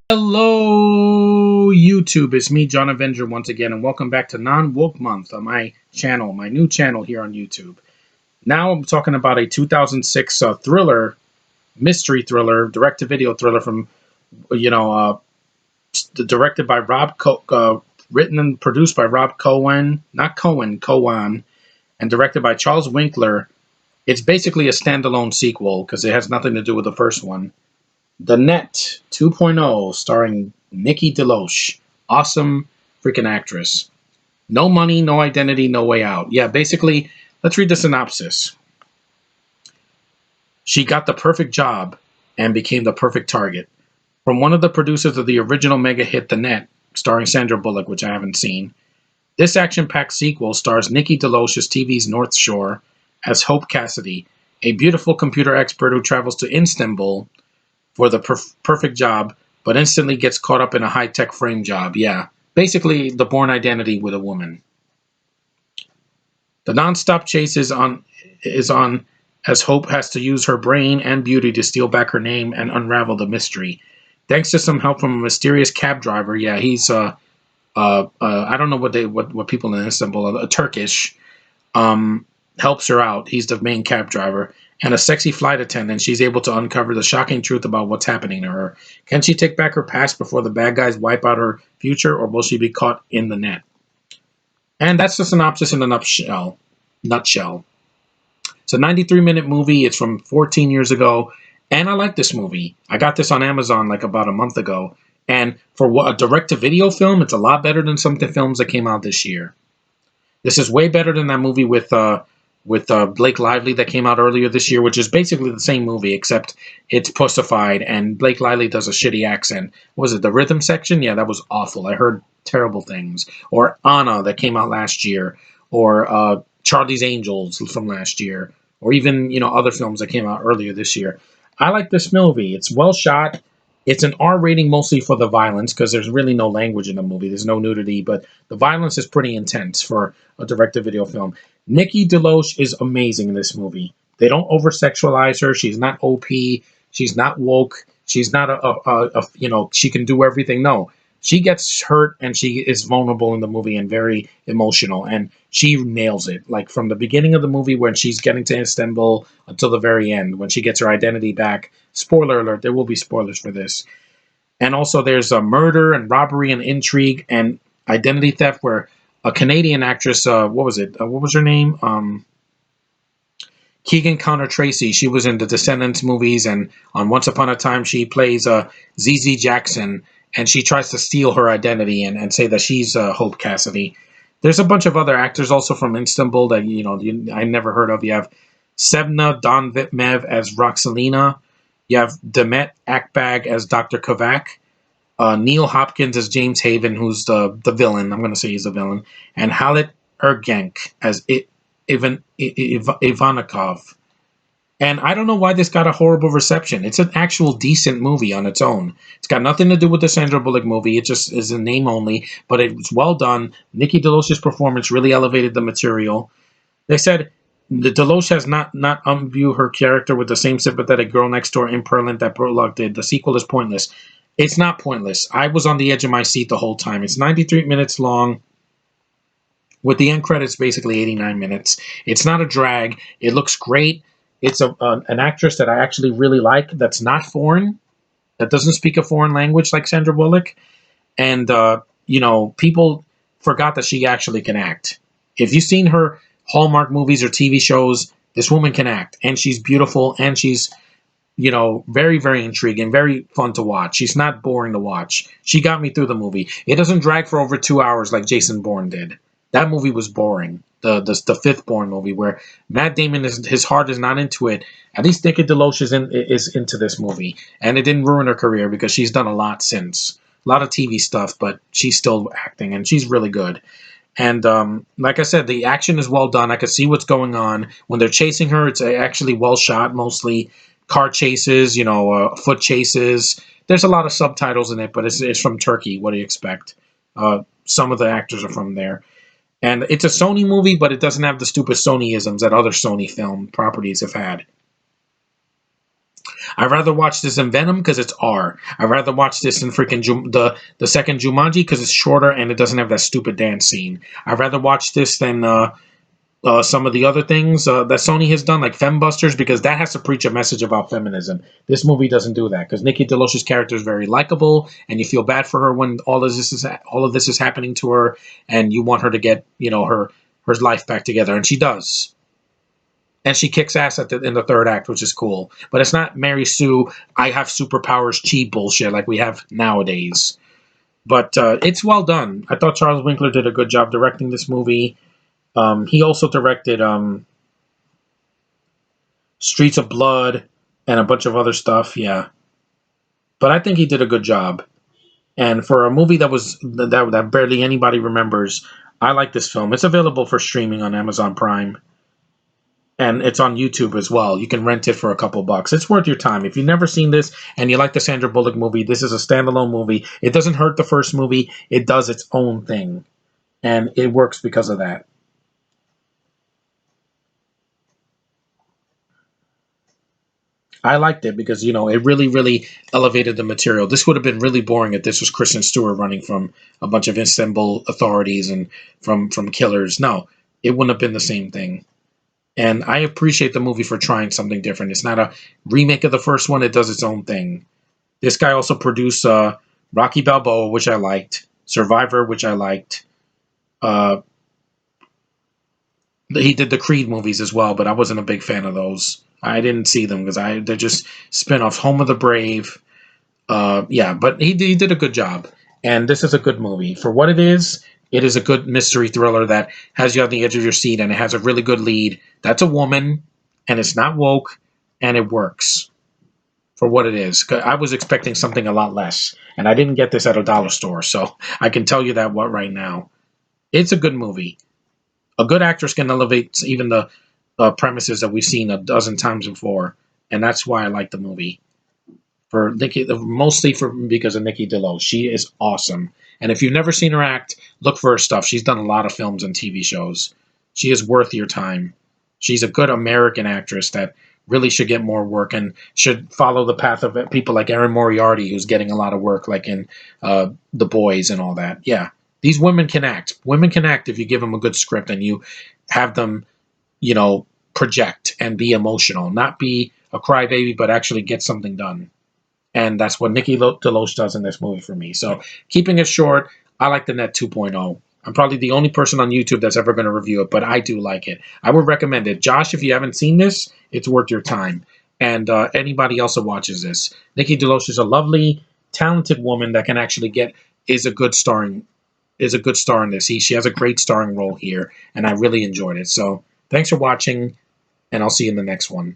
Hello, YouTube. It's me, John Avenger, once again, and welcome back to Non-Woke Month on my channel, my new channel here on YouTube. Now I'm talking about a 2006 thriller, mystery thriller, direct-to-video thriller from, you know, directed by written and produced by Rob Cohen, not Cohen, Cohen, and directed by Charles Winkler. It's basically a standalone sequel because it has nothing to do with the first one. The Net 2.0, starring Nikki DeLoach. Awesome freaking actress. No money, no identity, no way out. Yeah, basically, let's read the synopsis. She got the perfect job and became the perfect target. From one of the producers of the original mega hit The Net, starring Sandra Bullock, which I haven't seen, this action-packed sequel stars Nikki DeLoach as TV's North Shore as Hope Cassidy, a beautiful computer expert who travels to Istanbul for the perfect job, but instantly gets caught up in a high-tech frame job. Yeah, basically the Born Identity with a woman. The non-stop chase is on as Hope has to use her brain and beauty to steal back her name and unravel the mystery. Thanks to some help from a mysterious cab driver. Yeah, he's I don't know what people in Istanbul, Turkish, helps her out. He's the main cab driver. And a sexy flight attendant, she's able to uncover the shocking truth about what's happening to her. Can she take back her past before the bad guys wipe out her future, or will she be caught in the net? And that's the synopsis in a nutshell. It's a 93-minute movie. It's from 14 years ago. And I like this movie. I got this on Amazon like about a month ago. And for what a direct-to-video film, it's a lot better than some of the films that came out this year. This is way better than that movie with Blake Lively that came out earlier this year, which is basically the same movie except it's pussified and Blake Lively does a shitty accent. What was it, The Rhythm Section? Yeah, that was awful. I heard terrible things. Or Anna that came out last year, or Charlie's Angels from last year, or even other films that came out earlier this year. I like this movie. It's well shot. It's an R rating mostly for the violence because there's really no language in the movie. There's no nudity, but the violence is pretty intense for a direct-to-video film. Nikki DeLoach is amazing in this movie. They don't over-sexualize her. She's not OP. She's not woke. She's not she can do everything. No, she gets hurt and she is vulnerable in the movie and very emotional, and she nails it. Like from the beginning of the movie when she's getting to Istanbul until the very end when she gets her identity back. Spoiler alert, there will be spoilers for this. And also there's a murder and robbery and intrigue and identity theft where a Canadian actress, what was it? What was her name? Keegan Connor Tracy. She was in the Descendants movies, and on Once Upon a Time, she plays ZZ Jackson, and she tries to steal her identity and say that she's Hope Cassidy. There's a bunch of other actors also from Istanbul that I never heard of. You have Sebna Donvitmev as Roxalina. You have Demet Akbag as Dr. Kovac. Neil Hopkins as James Haven, who's the villain. I'm going to say he's the villain. And Halit Ergenk as Ivanikov. And I don't know why this got a horrible reception. It's an actual decent movie on its own. It's got nothing to do with the Sandra Bullock movie. It just is a name only, but it's well done. Nikki DeLoach's performance really elevated the material. They said the DeLoach has not imbued her character with the same sympathetic girl next door imperlant that Bullock did. The sequel is pointless. It's not pointless. I was on the edge of my seat the whole time. It's 93 minutes long, with the end credits basically 89 minutes. It's not a drag. It looks great. It's an actress that I actually really like that's not foreign, that doesn't speak a foreign language like Sandra Bullock. And, people forgot that she actually can act. If you've seen her Hallmark movies or TV shows, this woman can act. And she's beautiful, and she's very, very intriguing, very fun to watch. She's not boring to watch. She got me through the movie. It doesn't drag for over 2 hours like Jason Bourne did. That movie was boring. The fifth Bourne movie, where Matt Damon his heart is not into it. At least Nikki DeLoach is into this movie, and it didn't ruin her career because she's done a lot since, a lot of TV stuff, but she's still acting and she's really good. And like I said, the action is well done. I can see what's going on when they're chasing her. It's actually well shot, mostly car chases, foot chases. There's a lot of subtitles in it, but it's from Turkey. What do you expect? Some of the actors are from there. And it's a Sony movie, but it doesn't have the stupid Sony-isms that other Sony film properties have had. I'd rather watch this than Venom because it's R. I'd rather watch this than freaking the second Jumanji because it's shorter and it doesn't have that stupid dance scene. I'd rather watch this than some of the other things that Sony has done, like Fembusters, because that has to preach a message about feminism. This movie doesn't do that because Nikki DeLoach's character is very likable, and you feel bad for her when all of this is happening to her, and you want her to get her life back together, and she does. And she kicks ass in the third act, which is cool. But it's not Mary Sue, I have superpowers, chi bullshit like we have nowadays. But it's well done. I thought Charles Winkler did a good job directing this movie. He also directed Streets of Blood and a bunch of other stuff. Yeah, but I think he did a good job. And for a movie that barely anybody remembers, I like this film. It's available for streaming on Amazon Prime, and it's on YouTube as well. You can rent it for a couple bucks. It's worth your time. If you've never seen this and you like the Sandra Bullock movie, this is a standalone movie. It doesn't hurt the first movie. It does its own thing, and it works because of that. I liked it because it really, really elevated the material. This would have been really boring if this was Kristen Stewart running from a bunch of Istanbul authorities and from killers. No, it wouldn't have been the same thing. And I appreciate the movie for trying something different. It's not a remake of the first one. It does its own thing. This guy also produced Rocky Balboa, which I liked, Survivor, which I liked. Uh, he did the Creed movies as well, but I wasn't a big fan of those. I didn't see them because they're just spin-offs. Home of the Brave. Yeah, but he did a good job, and this is a good movie for what it is. It is a good mystery thriller that has you on the edge of your seat, and it has a really good lead. That's a woman, and it's not woke, and it works for what it is. 'Cause I was expecting something a lot less, and I didn't get this at a dollar store, so I can tell you that what right now. It's a good movie. A good actress can elevate even the premises that we've seen a dozen times before, and that's why I like the movie. For Nikki, mostly for because of Nikki DeLoach. She is awesome, and if you've never seen her act, look for her stuff. She's done a lot of films and TV shows. She is worth your time. She's a good American actress that really should get more work and should follow the path of people like Erin Moriarty, who's getting a lot of work, like in The Boys and all that. Yeah, these women can act. Women can act if you give them a good script and you have them, project and be emotional, not be a crybaby, but actually get something done. And that's what Nikki DeLoach does in this movie for me. So keeping it short, I like the Net 2.0. I'm probably the only person on YouTube that's ever going to review it, but I do like it. I would recommend it. Josh, if you haven't seen this, it's worth your time. And anybody else who watches this. Nikki DeLoach is a lovely, talented woman that can actually is a good starring is a good star in this. She has a great starring role here, and I really enjoyed it. So thanks for watching, and I'll see you in the next one.